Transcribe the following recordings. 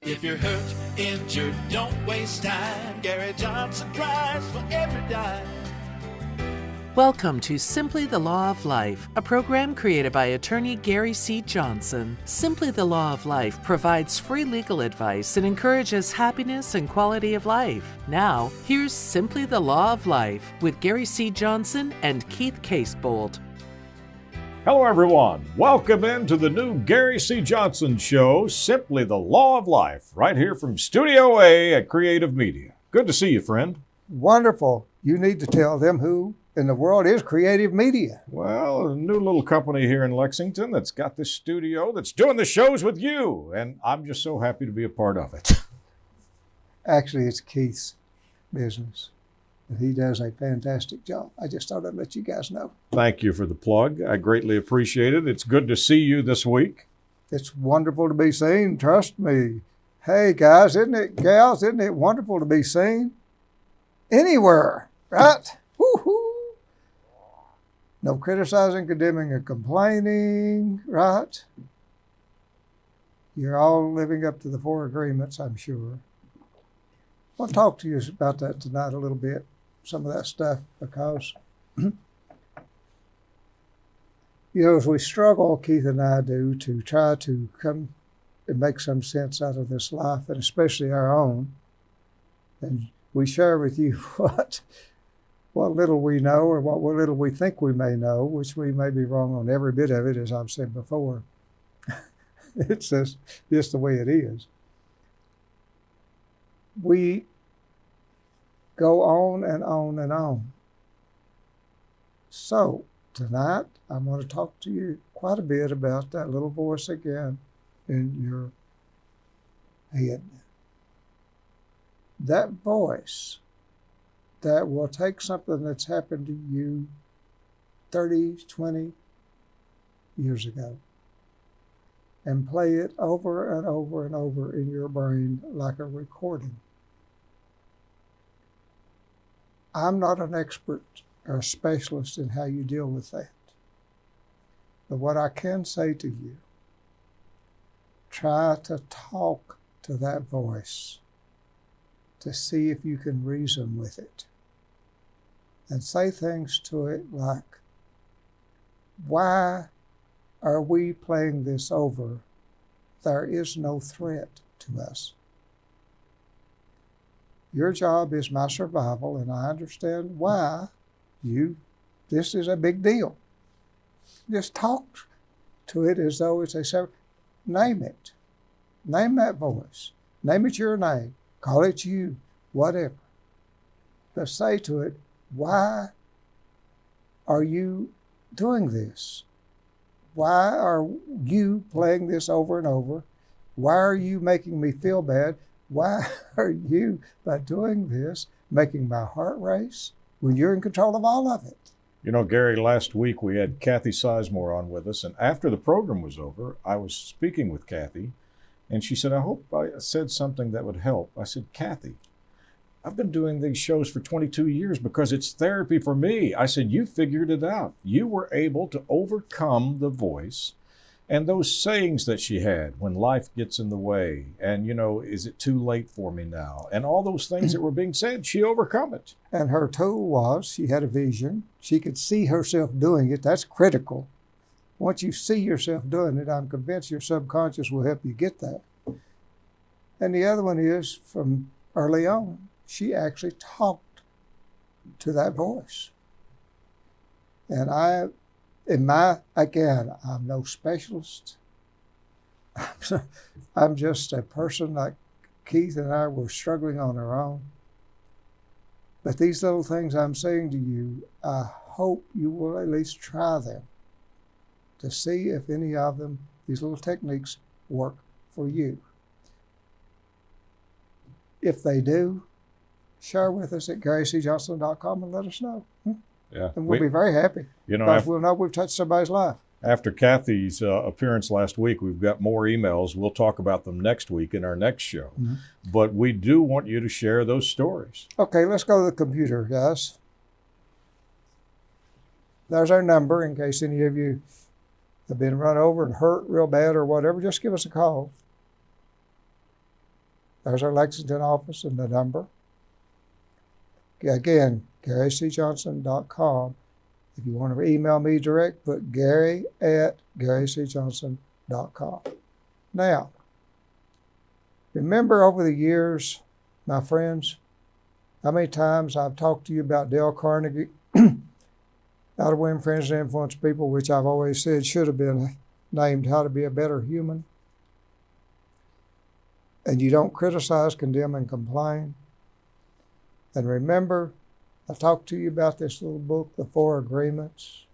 If you're hurt, injured, don't waste time. Gary Johnson cries for every dime. Welcome to Simply the Law of Life, a program created by attorney Gary C. Johnson. Simply the Law of Life provides free legal advice and encourages happiness and quality of life. Now, here's Simply the Law of Life with Gary C. Johnson and Keith Casebolt. Hello, everyone. Welcome into the new Gary C. Johnson show, Simply the Law of Life, right here from Studio A at Creative Media. Good to see you, friend. Wonderful. You need to tell them who in the world is Creative Media. Well, a new little company here in Lexington that's got this studio that's doing the shows with you, and I'm just so happy to be a part of it. Actually, it's Keith's business. He does a fantastic job. I just thought I'd let you guys know. Thank you for the plug. I greatly appreciate it. It's good to see you this week. It's wonderful to be seen, trust me. Hey, guys, gals, isn't it wonderful to be seen? Anywhere, right? Woo-hoo. No criticizing, condemning, or complaining, right? You're all living up to the 4 agreements, I'm sure. I want to talk to you about that tonight a little bit, some of that stuff, because, as we struggle, Keith and I do, to try to come and make some sense out of this life, and especially our own, and we share with you what little we know or what little we think we may know, which we may be wrong on every bit of it, as I've said before. It's just the way it is. We go on and on and on. So tonight, I'm going to talk to you quite a bit about that little voice again in your head. That voice that will take something that's happened to you 30, 20 years ago and play it over and over and over in your brain like a recording. I'm not an expert or a specialist in how you deal with that. But what I can say to you, try to talk to that voice to see if you can reason with it. And say things to it like, why are we playing this over? There is no threat to us. Your job is my survival, and I understand why this is a big deal. Just talk to it as though it's a separate. Name it. Name that voice. Name it your name. Call it you, whatever. But say to it, why are you doing this? Why are you playing this over and over? Why are you making me feel bad? Why are you, by doing this, making my heart race when you're in control of all of it? You know, Gary, last week we had Kathy Sizemore on with us, and after the program was over, I was speaking with Kathy, and she said, I hope I said something that would help. I said, Kathy, I've been doing these shows for 22 years because it's therapy for me. I said, you figured it out. You were able to overcome the voice and those sayings that she had when life gets in the way. And, is it too late for me now? And all those things that were being said, she overcome it. And her tool was she had a vision. She could see herself doing it. That's critical. Once you see yourself doing it, I'm convinced your subconscious will help you get that. And the other one is from early on. She actually talked to that voice. And I'm no specialist. I'm just a person like Keith and I were struggling on our own. But these little things I'm saying to you, I hope you will at least try them to see if any of them, these little techniques, work for you. If they do, share with us at GaryCJohnson.com and let us know. Yeah, and we'll be very happy because we'll know we've touched somebody's life. After Kathy's appearance last week, we've got more emails. We'll talk about them next week in our next show. Mm-hmm. But we do want you to share those stories. Okay, let's go to the computer, guys. There's our number in case any of you have been run over and hurt real bad or whatever. Just give us a call. There's our Lexington office and the number. Again, GaryCJohnson.com. If you want to email me direct, put Gary@GaryCJohnson.com. Now, remember over the years, my friends, how many times I've talked to you about Dale Carnegie, How to Win Friends and Influence People, which I've always said should have been named How to Be a Better Human. And you don't criticize, condemn, and complain. And remember, I talked to you about this little book, The Four Agreements,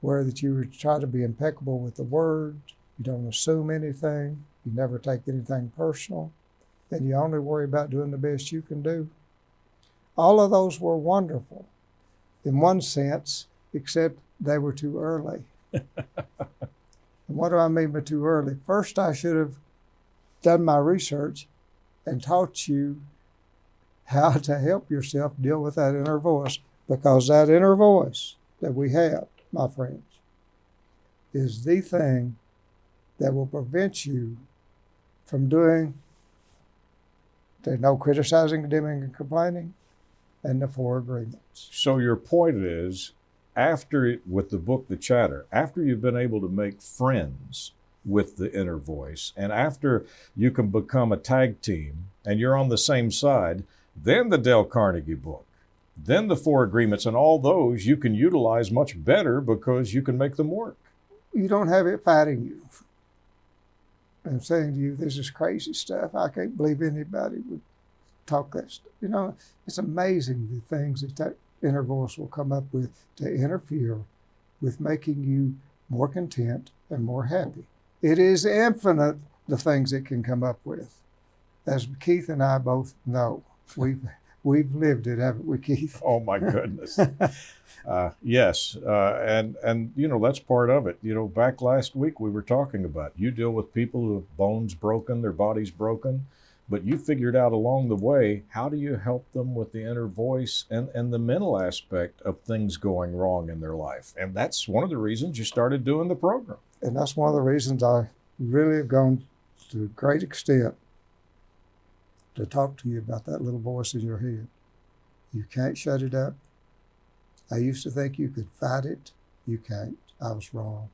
where that you try to be impeccable with the word, you don't assume anything, you never take anything personal, and you only worry about doing the best you can do. All of those were wonderful in one sense, except they were too early. And what do I mean by too early? First, I should have done my research and taught you how to help yourself deal with that inner voice, because that inner voice that we have, my friends, is the thing that will prevent you from doing the no criticizing, condemning, and complaining, and the four agreements. So your point is, with the book, The Chatter, after you've been able to make friends with the inner voice, and after you can become a tag team and you're on the same side, then the Dale Carnegie book, then the four agreements, and all those you can utilize much better because you can make them work. You don't have it fighting you and saying to you, this is crazy stuff. I can't believe anybody would talk that stuff. You know, it's amazing the things that inner voice will come up with to interfere with making you more content and more happy. It is infinite, the things it can come up with. As Keith and I both know. We've lived it, haven't we, Keith? Oh my goodness. Yes. And you know, that's part of it. You know, back last week we were talking about, you deal with people who have bones broken, their bodies broken, but you figured out along the way, how do you help them with the inner voice and the mental aspect of things going wrong in their life? And that's one of the reasons you started doing the program. And that's one of the reasons I really have gone to a great extent to talk to you about that little voice in your head. You can't shut it up. I used to think you could fight it. You can't. I was wrong.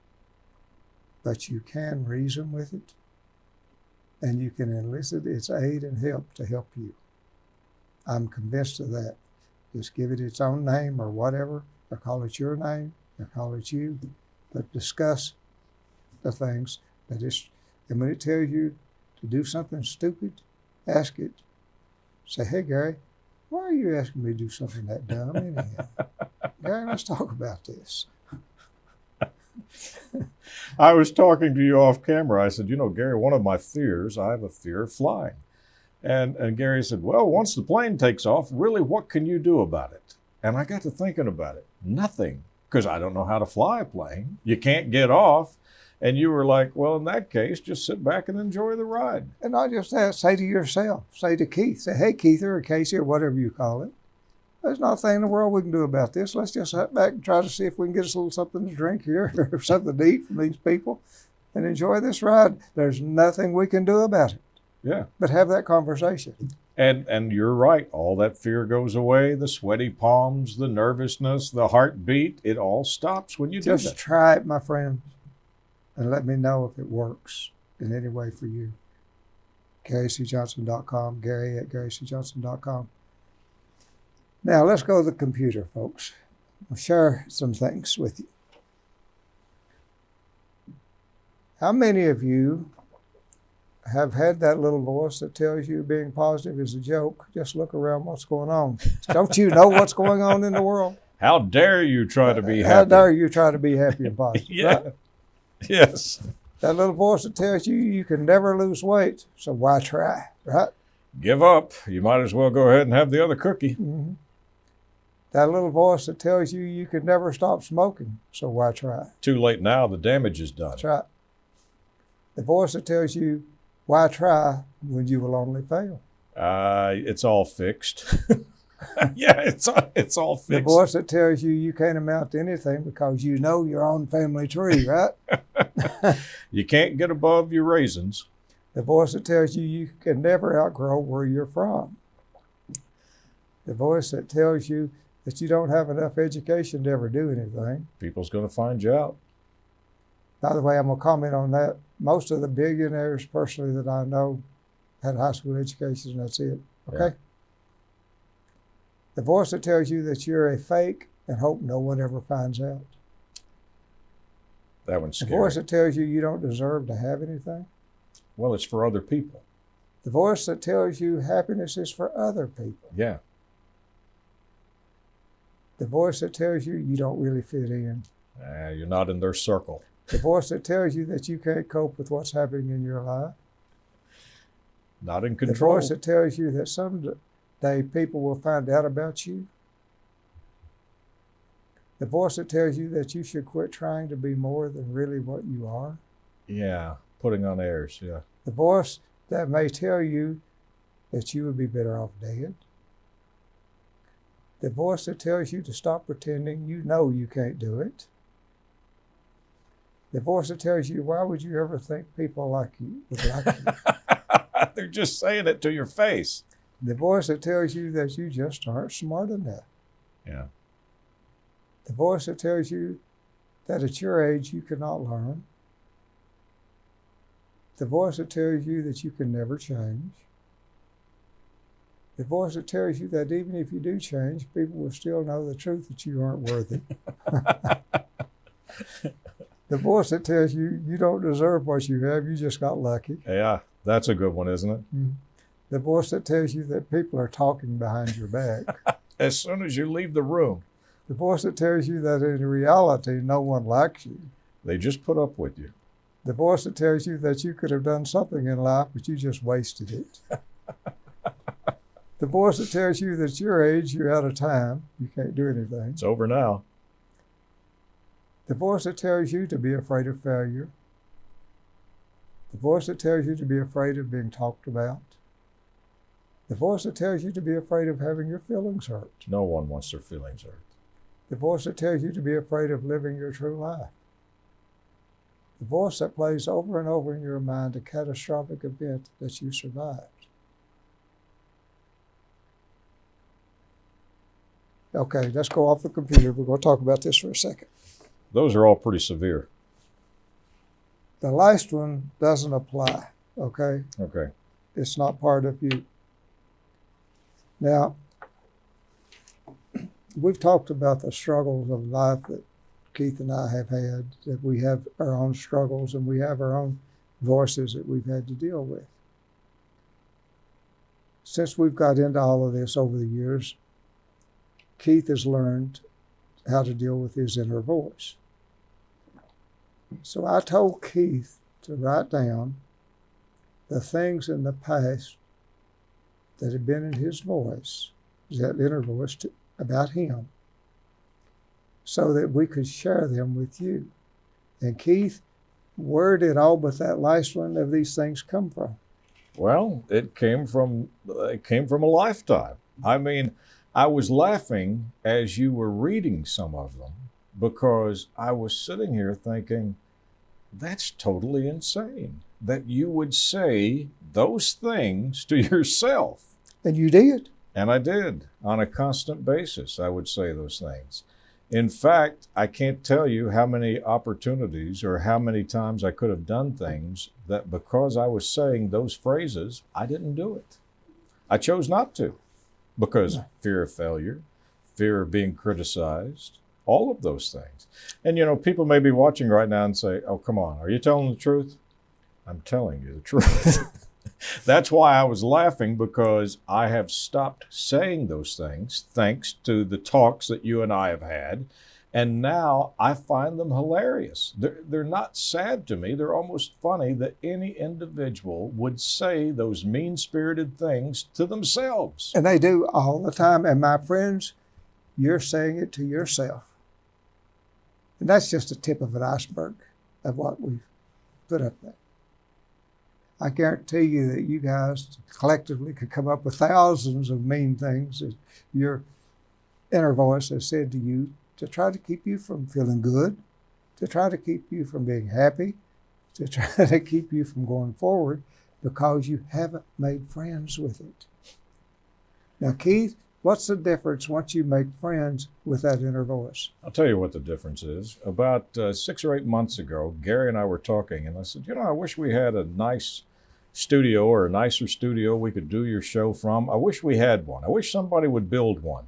But you can reason with it, and you can elicit its aid and help to help you. I'm convinced of that. Just give it its own name or whatever, or call it your name, or call it you, but discuss the things that is, and when it tells you to do something stupid, ask it. Say, hey, Gary, why are you asking me to do something that dumb anyhow? Gary, let's talk about this. I was talking to you off camera. I said, you know, Gary, one of my fears, I have a fear of flying. And Gary said, well, once the plane takes off, really, what can you do about it? And I got to thinking about it. Nothing, because I don't know how to fly a plane. You can't get off. And you were like, well, in that case, just sit back and enjoy the ride. And not just that, say to yourself, say to Keith, say, hey, Keith or Casey or whatever you call it, there's not a thing in the world we can do about this. Let's just sit back and try to see if we can get us a little something to drink here or something to eat from these people and enjoy this ride. There's nothing we can do about it. Yeah. But have that conversation. And you're right. All that fear goes away. The sweaty palms, the nervousness, the heartbeat, it all stops when you do that. Just try it, my friend, and let me know if it works in any way for you. GaryCJohnson.com, Gary@GaryCJohnson.com. Now, let's go to the computer, folks. I'll share some things with you. How many of you have had that little voice that tells you being positive is a joke? Just look around what's going on. Don't you know what's going on in the world? How dare you try to be happy? How dare you try to be happy and positive? Yeah. Right? Yes. That little voice that tells you you can never lose weight, so why try, right? Give up. You might as well go ahead and have the other cookie. Mm-hmm. That little voice that tells you you can never stop smoking, so why try? Too late now, the damage is done. That's right. The voice that tells you why try when you will only fail. It's all fixed. Yeah, it's all fixed. The voice that tells you you can't amount to anything because you know your own family tree, right? You can't get above your raisins. The voice that tells you you can never outgrow where you're from. The voice that tells you that you don't have enough education to ever do anything. People's going to find you out. By the way, I'm going to comment on that. Most of the billionaires personally that I know had high school education, and that's it. Okay? Yeah. The voice that tells you that you're a fake and hope no one ever finds out. That one's The scary. voice that tells you you don't deserve to have anything. Well, it's for other people. The voice that tells you happiness is for other people. Yeah. The voice that tells you you don't really fit in. You're not in their circle. The voice that tells you that you can't cope with what's happening in your life. Not in The control. voice that tells you that someday people will find out about you. The voice that tells you that you should quit trying to be more than really what you are. Yeah. Putting on airs. Yeah. The voice that may tell you that you would be better off dead. The voice that tells you to stop pretending you know you can't do it. The voice that tells you, why would you ever think people like you would like you? They're just saying it to your face. The voice that tells you that you just aren't smart enough. Yeah. The voice that tells you that at your age you cannot learn. The voice that tells you that you can never change. The voice that tells you that even if you do change, people will still know the truth that you aren't worthy. The voice that tells you you don't deserve what you have, you just got lucky. Yeah. That's a good one, isn't it? The voice that tells you that people are talking behind your back. As soon as you leave the room, The voice that tells you that in reality no one likes you. they just put up with you. The voice that tells you that you could have done something in life, but you just wasted it. The voice that tells you that at your age, you're out of time, you can't do anything. It's over now. The voice that tells you to be afraid of failure. The voice that tells you to be afraid of being talked about. The voice that tells you to be afraid of having your feelings hurt. No one wants their feelings hurt. The voice that tells you to be afraid of living your true life. The voice that plays over and over in your mind a catastrophic event that you survived. Okay, let's go off the computer. We're going to talk about this for a second. Those are all pretty severe. The last one doesn't apply, okay? Okay. It's not part of you. Now, we've talked about the struggles of life that Keith and I have had, that we have our own struggles and we have our own voices that we've had to deal with. Since we've got into all of this over the years, Keith has learned how to deal with his inner voice. So I told Keith to write down the things in the past that had been in his voice, that inner voice, about him, so that we could share them with you. And Keith, where did all but that last one of these things come from? Well, it came from a lifetime. I mean, I was laughing as you were reading some of them because I was sitting here thinking, that's totally insane that you would say those things to yourself. And you did. And I did. On a constant basis, I would say those things. In fact, I can't tell you how many opportunities or how many times I could have done things that because I was saying those phrases, I didn't do it. I chose not to because fear of failure, fear of being criticized, all of those things. And, you know, people may be watching right now and say, oh, come on, are you telling the truth? I'm telling you the truth. That's why I was laughing, because I have stopped saying those things thanks to the talks that you and I have had. And now I find them hilarious. They're not sad to me. They're almost funny that any individual would say those mean-spirited things to themselves. And they do all the time. And my friends, you're saying it to yourself. And that's just the tip of an iceberg of what we've put up there. I guarantee you that you guys collectively could come up with thousands of mean things that your inner voice has said to you to try to keep you from feeling good, to try to keep you from being happy, to try to keep you from going forward. because you haven't made friends with it. Now, Keith, what's the difference once you make friends with that inner voice? I'll tell you what the difference is. About 6 or 8 months ago, Gary and I were talking, and I said, I wish we had a nice studio or a nicer studio we could do your show from. I wish we had one. I wish somebody would build one.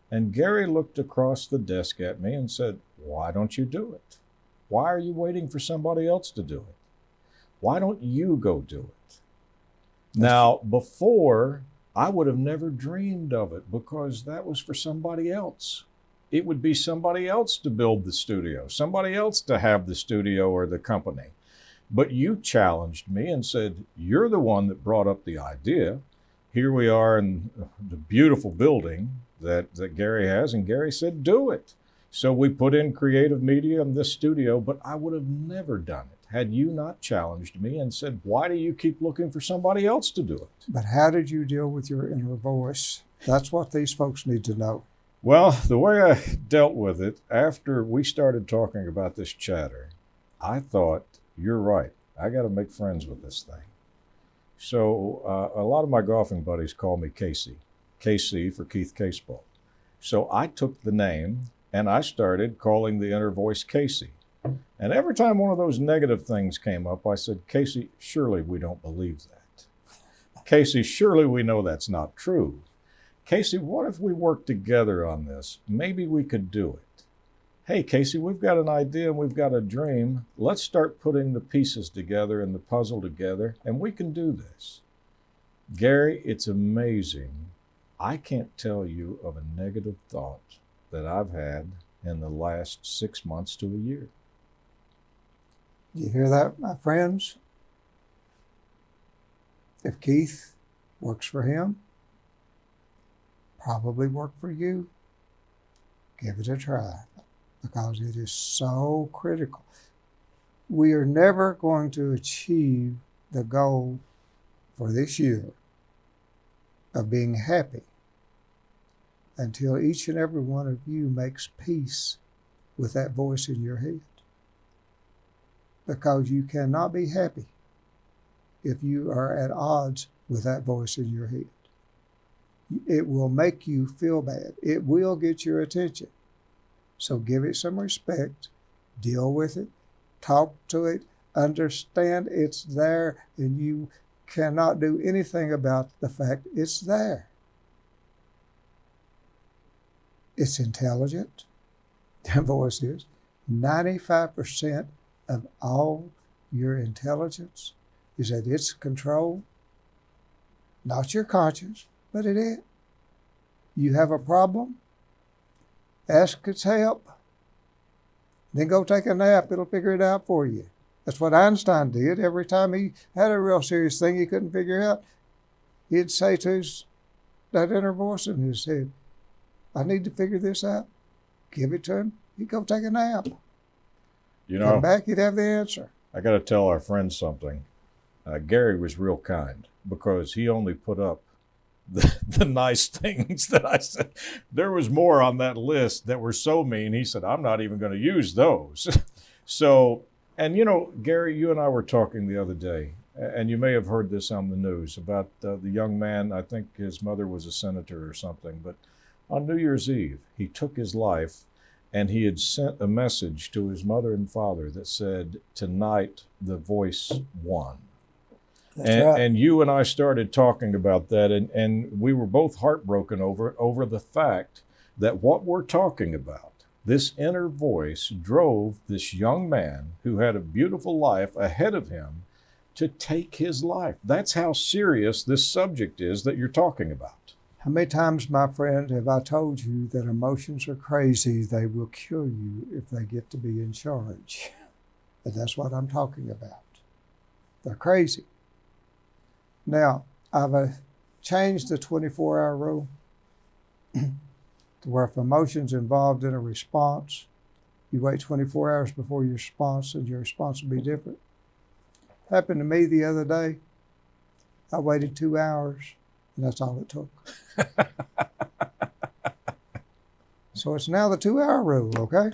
And Gary looked across the desk at me and said, why don't you do it? Why are you waiting for somebody else to do it? Why don't you go do it? Now, before, I would have never dreamed of it because that was for somebody else. It would be somebody else to build the studio, somebody else to have the studio or the company. But you challenged me and said, you're the one that brought up the idea. Here we are in the beautiful building that Gary has, and Gary said, do it. So we put in creative media in this studio, but I would have never done it had you not challenged me and said, why do you keep looking for somebody else to do it? But how did you deal with your inner voice? That's what these folks need to know. Well, the way I dealt with it, after we started talking about this chatter, I thought, you're right. I got to make friends with this thing. So a lot of my golfing buddies call me Casey. KC for Keith Caseball. So I took the name and I started calling the inner voice Casey. And every time one of those negative things came up, I said, Casey, surely we don't believe that. Casey, surely we know that's not true. Casey, what if we work together on this? Maybe we could do it. Hey, Casey, we've got an idea and we've got a dream. Let's start putting the pieces together and the puzzle together, and we can do this. Gary, it's amazing. I can't tell you of a negative thought that I've had in the last 6 months to a year. You hear that, my friends? If Keith works for him, probably work for you. Give it a try, because it is so critical. We are never going to achieve the goal for this year of being happy until each and every one of you makes peace with that voice in your head. Because you cannot be happy if you are at odds with that voice in your head. It will make you feel bad. It will get your attention. So give it some respect, deal with it, talk to it, understand it's there, and you cannot do anything about the fact it's there. It's intelligent. That voice is. 95% of all your intelligence is at its control, not your conscience, but it is. You have a problem, ask its help, then go take a nap. It'll figure it out for you. That's what Einstein did. Every time he had a real serious thing he couldn't figure out, he'd say to that inner voice in his head, I need to figure this out. Give it to him. He'd go take a nap. Come back, he'd have the answer. I got to tell our friends something. Gary was real kind because he only put up the nice things that I said. There was more on that list that were so mean. He said, I'm not even going to use those. So, and Gary, you and I were talking the other day, and you may have heard this on the news about the young man. I think his mother was a senator or something, but on New Year's Eve, he took his life, and he had sent a message to his mother and father that said, tonight the voice won. And you and I started talking about that, and we were both heartbroken over the fact that what we're talking about, this inner voice, drove this young man who had a beautiful life ahead of him to take his life. That's how serious this subject is that you're talking about. How many times, my friend, have I told you that emotions are crazy? They will kill you if they get to be in charge. And that's what I'm talking about. They're crazy. Now, I've changed the 24-hour rule to where if emotion's involved in a response, you wait 24 hours before your response, and your response will be different. Happened to me the other day. I waited 2 hours, and that's all it took. So it's now the 2-hour rule, okay?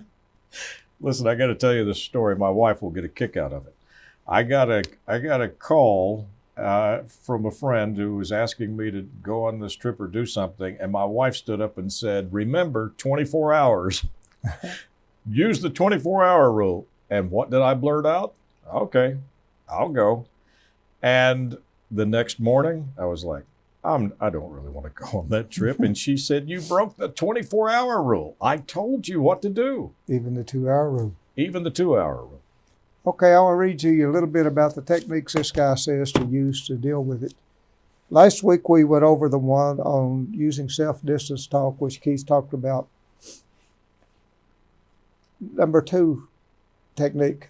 Listen, I got to tell you this story. My wife will get a kick out of it. I got a call from a friend who was asking me to go on this trip or do something, and my wife stood up and said, remember, 24 hours. Use the 24-hour rule. And what did I blurt out? Okay, I'll go. And the next morning, I was like, I don't really want to go on that trip. And she said, you broke the 24-hour rule. I told you what to do. Even the 2-hour rule. Even the 2-hour rule. Okay, I want to read to you a little bit about the techniques this guy says to use to deal with it. Last week we went over the one on using self-distance talk, which Keith talked about. Number 2 technique,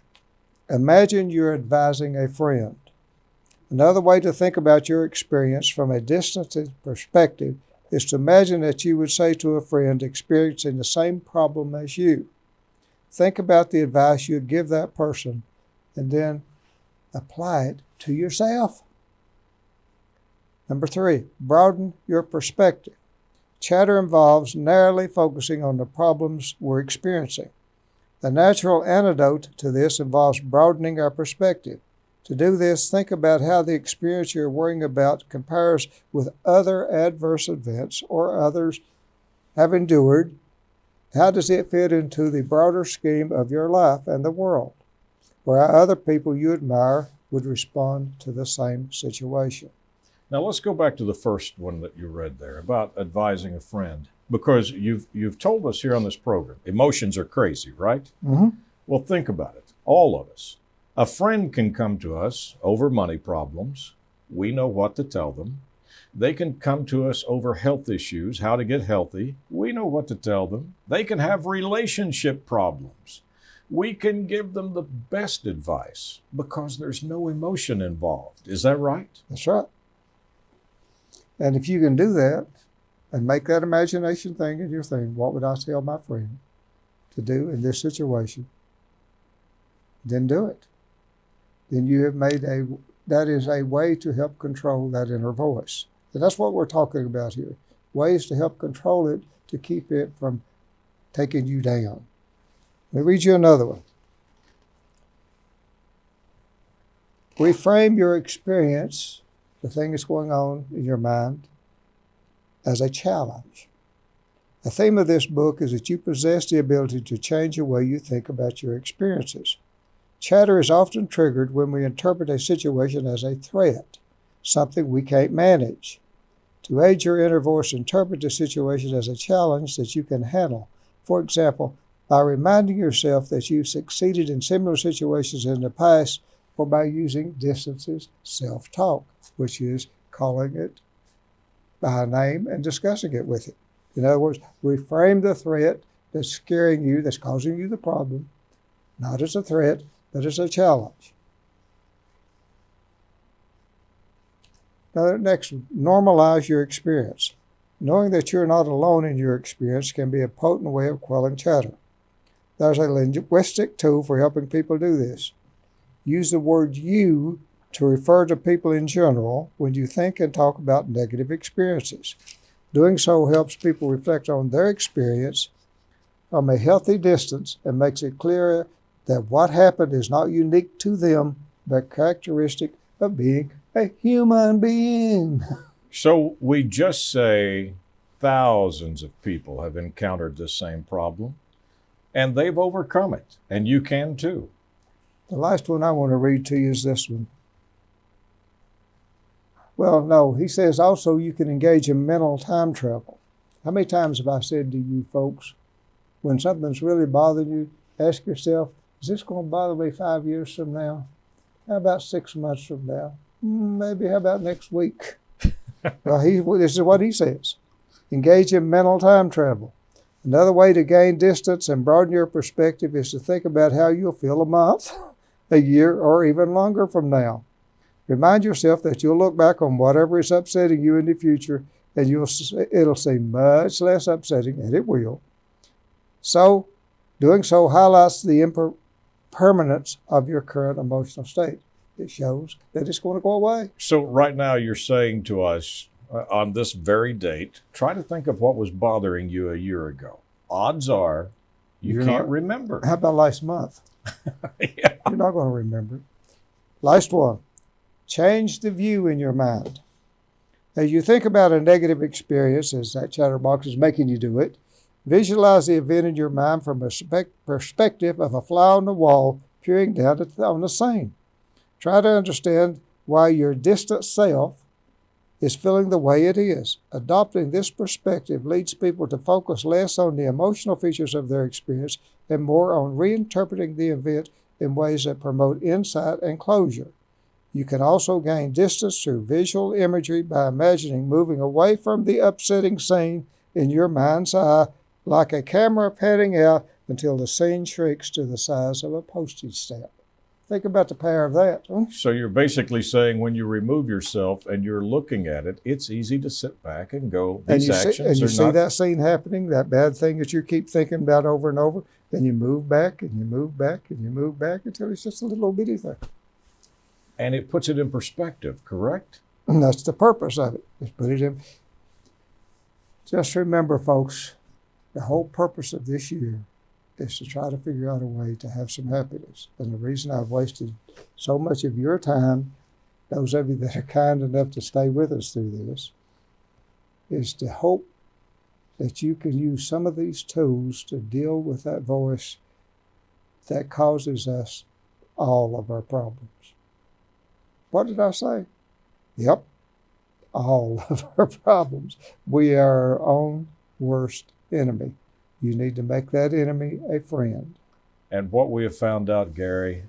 imagine you're advising a friend. Another way to think about your experience from a distanced perspective is to imagine that you would say to a friend experiencing the same problem as you. Think about the advice you'd give that person and then apply it to yourself. Number 3, broaden your perspective. Chatter involves narrowly focusing on the problems we're experiencing. The natural antidote to this involves broadening our perspective. To do this, think about how the experience you're worrying about compares with other adverse events or others have endured. How does it fit into the broader scheme of your life and the world, where other people you admire would respond to the same situation? Now let's go back to the first one that you read there about advising a friend, because you've told us here on this program, emotions are crazy, right? Mm-hmm. Well, think about it. All of us. A friend can come to us over money problems. We know what to tell them. They can come to us over health issues, how to get healthy. We know what to tell them. They can have relationship problems. We can give them the best advice because there's no emotion involved. Is that right? That's right. And if you can do that and make that imagination thing in your thing, what would I tell my friend to do in this situation? Then do it. Then you have made that is a way to help control that inner voice. And that's what we're talking about here. Ways to help control it, to keep it from taking you down. Let me read you another one. Reframe your experience, the thing that's going on in your mind, as a challenge. The theme of this book is that you possess the ability to change the way you think about your experiences. Chatter is often triggered when we interpret a situation as a threat, something we can't manage. To aid your inner voice, interpret the situation as a challenge that you can handle. For example, by reminding yourself that you've succeeded in similar situations in the past, or by using distance's self-talk, which is calling it by name and discussing it with it. In other words, reframe the threat that's scaring you, that's causing you the problem, not as a threat, but as a challenge. Now, next, normalize your experience. Knowing that you're not alone in your experience can be a potent way of quelling chatter. There's a linguistic tool for helping people do this. Use the word you to refer to people in general when you think and talk about negative experiences. Doing so helps people reflect on their experience from a healthy distance and makes it clear that what happened is not unique to them, but characteristic of being a human being. So we just say thousands of people have encountered this same problem, and they've overcome it, and you can too. The last one I want to read to you is this one. Well, no, he says also you can engage in mental time travel. How many times have I said to you folks, when something's really bothering you, ask yourself, is this going to bother me 5 years from now? How about 6 months from now? Maybe how about next week? Well, this is what he says. Engage in mental time travel. Another way to gain distance and broaden your perspective is to think about how you'll feel a month, a year, or even longer from now. Remind yourself that you'll look back on whatever is upsetting you in the future, and it'll seem much less upsetting, and it will. So, doing so highlights the impermanence of your current emotional state. It shows that it's going to go away. So right now you're saying to us, on this very date, try to think of what was bothering you a year ago. Odds are you can't remember. How about last month? Yeah. You're not going to remember it. Last one. Change the view in your mind. As you think about a negative experience, as that chatterbox is making you do it, visualize the event in your mind from a perspective of a fly on the wall peering down on the scene. Try to understand why your distant self is feeling the way it is. Adopting this perspective leads people to focus less on the emotional features of their experience and more on reinterpreting the event in ways that promote insight and closure. You can also gain distance through visual imagery by imagining moving away from the upsetting scene in your mind's eye, like a camera panning out until the scene shrinks to the size of a postage stamp. Think about the power of that. Huh? So you're basically saying when you remove yourself and you're looking at it, it's easy to sit back and go, these actions you are see not... that scene happening, that bad thing that you keep thinking about over and over, then you move back and you move back and you move back until it's just a little bitty thing. And it puts it in perspective, correct? And that's the purpose of it, is put it in. Just remember, folks, the whole purpose of this year is to try to figure out a way to have some happiness. And the reason I've wasted so much of your time, those of you that are kind enough to stay with us through this, is to hope that you can use some of these tools to deal with that voice that causes us all of our problems. What did I say? Yep, all of our problems. We are our own worst enemy. You need to make that enemy a friend. And what we have found out, Gary,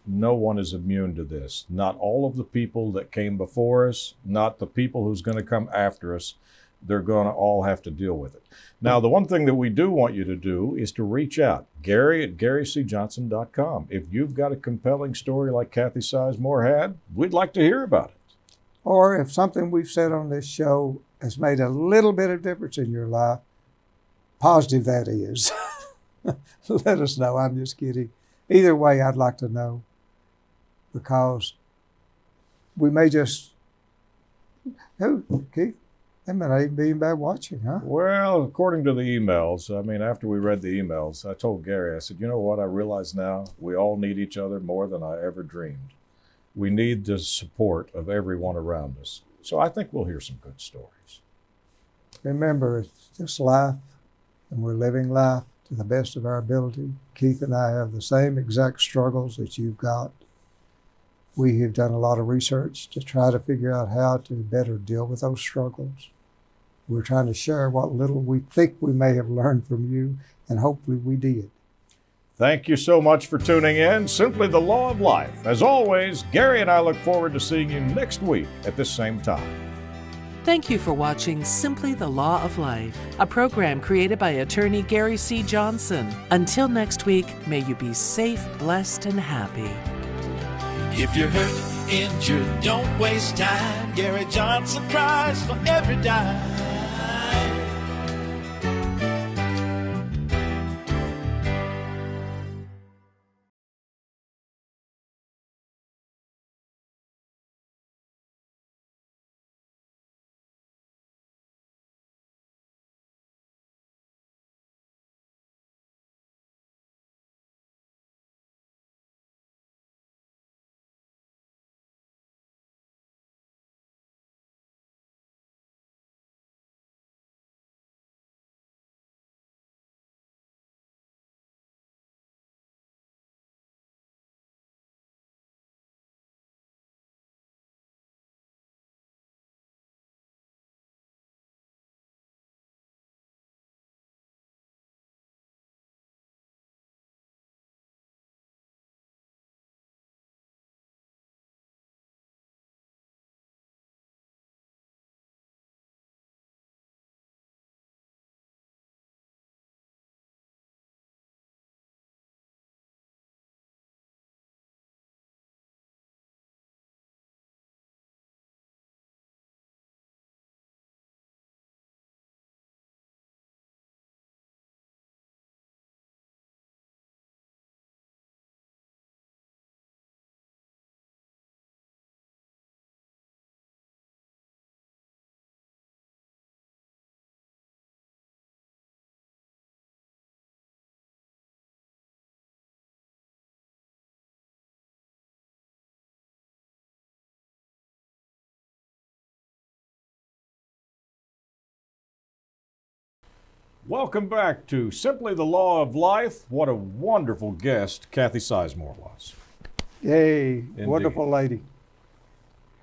no one is immune to this. Not all of the people that came before us, not the people who's going to come after us. They're going to all have to deal with it. Now, the one thing that we do want you to do is to reach out. Gary at GaryCJohnson.com. If you've got a compelling story like Kathy Sizemore had, we'd like to hear about it. Or if something we've said on this show has made a little bit of difference in your life, positive that is, let us know. I'm just kidding. Either way, I'd like to know, because we may just, Keith? They may not even be anybody watching, huh? Well, according to the emails, after we read the emails, I told Gary, I said, you know what, I realize now we all need each other more than I ever dreamed. We need the support of everyone around us. So I think we'll hear some good stories. Remember, it's just life, and we're living life to the best of our ability. Keith and I have the same exact struggles that you've got. We have done a lot of research to try to figure out how to better deal with those struggles. We're trying to share what little we think we may have learned from you, and hopefully we did. Thank you so much for tuning in. Simply the Law of Life. As always, Gary and I look forward to seeing you next week at this same time. Thank you for watching Simply the Law of Life, a program created by attorney Gary C. Johnson. Until next week, may you be safe, blessed, and happy. If you're hurt, injured, don't waste time. Gary Johnson cries for every dime. Welcome back to Simply the Law of Life. What a wonderful guest Kathy Sizemore was. Yay, Indeed. wonderful lady.